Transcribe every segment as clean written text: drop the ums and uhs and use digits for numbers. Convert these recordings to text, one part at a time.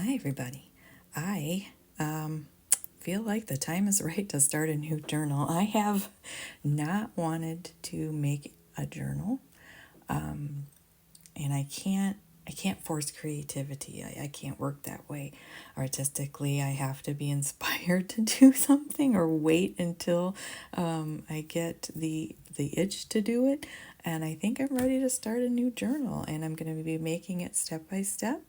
Hi, everybody. I feel like the time is right to start a new journal. I have not wanted to make a journal, and I can't force creativity. I can't work that way artistically. I have to be inspired to do something or wait until I get the itch to do it. And I think I'm ready to start a new journal, and I'm going to be making it step by step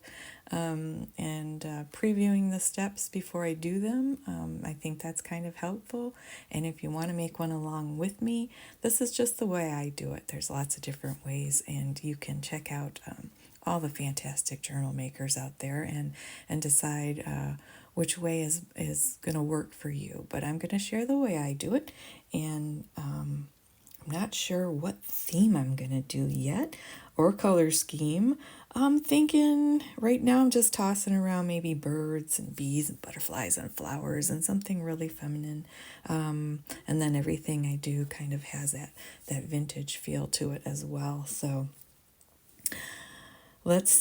and previewing the steps before I do them. I think that's kind of helpful. And if you want to make one along with me, this is just the way I do it. There's lots of different ways, and you can check out all the fantastic journal makers out there and decide which way is going to work for you. But I'm going to share the way I do it, and I'm not sure what theme I'm going to do yet or color scheme. I'm thinking right now I'm just tossing around maybe birds and bees and butterflies and flowers and something really feminine. And then everything I do kind of has that vintage feel to it as well. So let's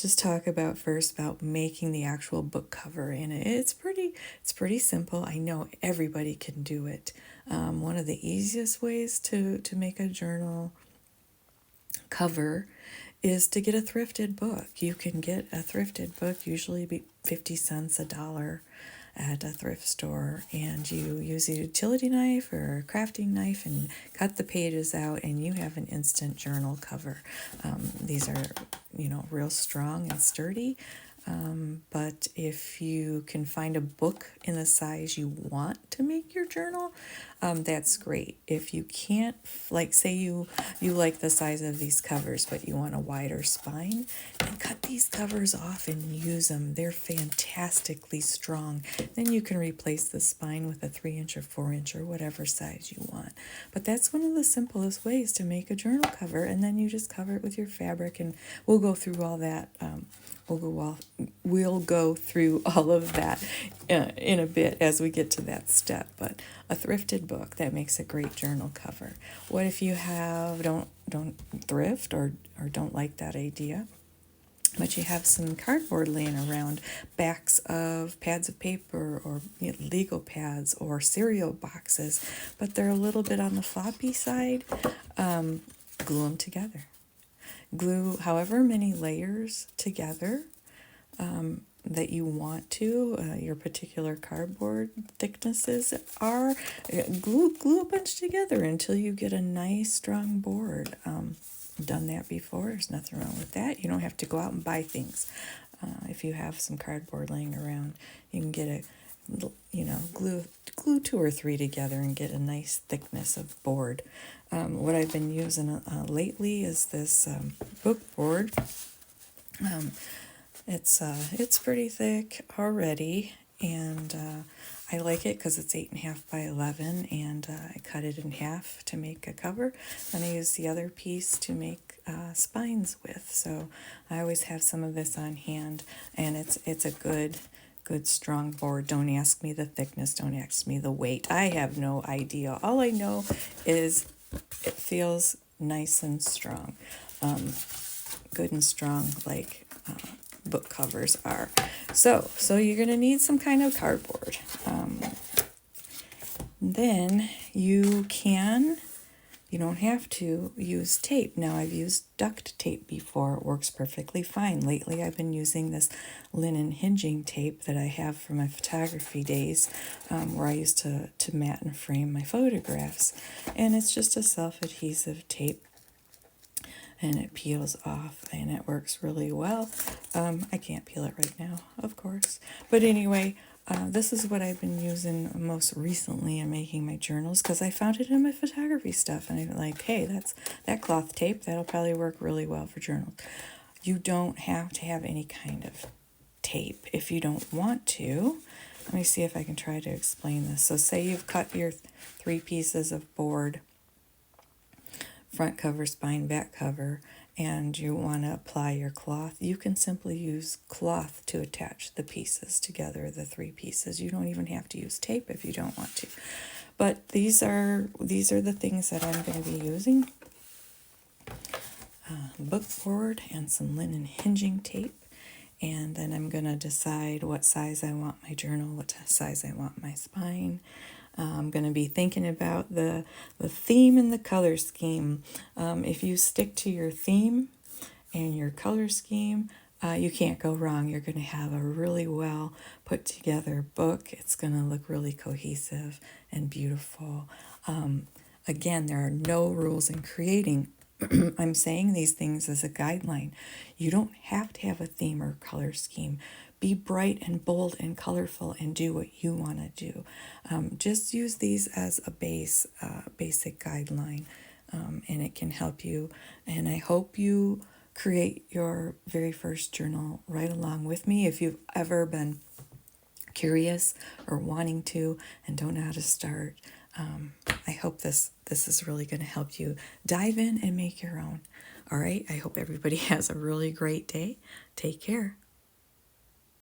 just talk about making the actual book cover, and it's pretty simple. I know everybody can do it. One of the easiest ways to make a journal cover is to get a thrifted book. You can get a thrifted book, usually be 50 cents, $1 at a thrift store, and you use a utility knife or a crafting knife and cut the pages out, and you have an instant journal cover. These are, real strong and sturdy. But if you can find a book in the size you want to make your journal, that's great. If you can't, like say you like the size of these covers, but you want a wider spine, then cut these covers off and use them. They're fantastically strong. Then you can replace the spine with a 3-inch or 4-inch or whatever size you want. But that's one of the simplest ways to make a journal cover, and then you just cover it with your fabric, and we'll go through all that. We'll go through all of that in a bit as we get to that step. But a thrifted book, that makes a great journal cover. What if you don't thrift or don't like that idea, but you have some cardboard laying around, backs of pads of paper or legal pads or cereal boxes, but they're a little bit on the floppy side? Glue them together. Glue however many layers together that you want to, your particular cardboard thicknesses are. Glue a bunch together until you get a nice strong board. Done that before. There's nothing wrong with that. You don't have to go out and buy things. If you have some cardboard laying around, you can get glue 2 or 3 together and get a nice thickness of board. What I've been using lately is this book board. It's pretty thick already, and I like it because it's 8.5 by 11, and I cut it in half to make a cover. Then I use the other piece to make spines with. So I always have some of this on hand, and it's a good strong board. Don't ask me the thickness, don't ask me the weight. I have no idea. All I know is it feels nice and strong. Good and strong, like book covers are. So you're going to need some kind of cardboard. Then you don't have to use tape. Now, I've used duct tape before. It works perfectly fine. Lately, I've been using this linen hinging tape that I have from my photography days, where I used to mat and frame my photographs. And it's just a self-adhesive tape, and it peels off, and it works really well. I can't peel it right now, of course. But anyway, this is what I've been using most recently in making my journals, because I found it in my photography stuff, and I'm like, hey, that cloth tape, that'll probably work really well for journals. You don't have to have any kind of tape if you don't want to. Let me see if I can try to explain this. So say you've cut your 3 pieces of board, front cover, spine, back cover, and you want to apply your cloth. You can simply use cloth to attach the pieces together, the 3 pieces. You don't even have to use tape if you don't want to. But these are the things that I'm going to be using. Book board and some linen hinging tape and then I'm going to decide what size I want my journal, what size I want my spine. I'm going to be thinking about the theme and the color scheme. If you stick to your theme and your color scheme, you can't go wrong. You're going to have a really well put together book. It's going to look really cohesive and beautiful. Again, there are no rules in creating. I'm saying these things as a guideline. You don't have to have a theme or color scheme. Be bright and bold and colorful and do what you want to do. Just use these as a basic guideline, and it can help you. And I hope you create your very first journal right along with me. If you've ever been curious or wanting to and don't know how to start, I hope this is really going to help you dive in and make your own. All right, I hope everybody has a really great day. Take care.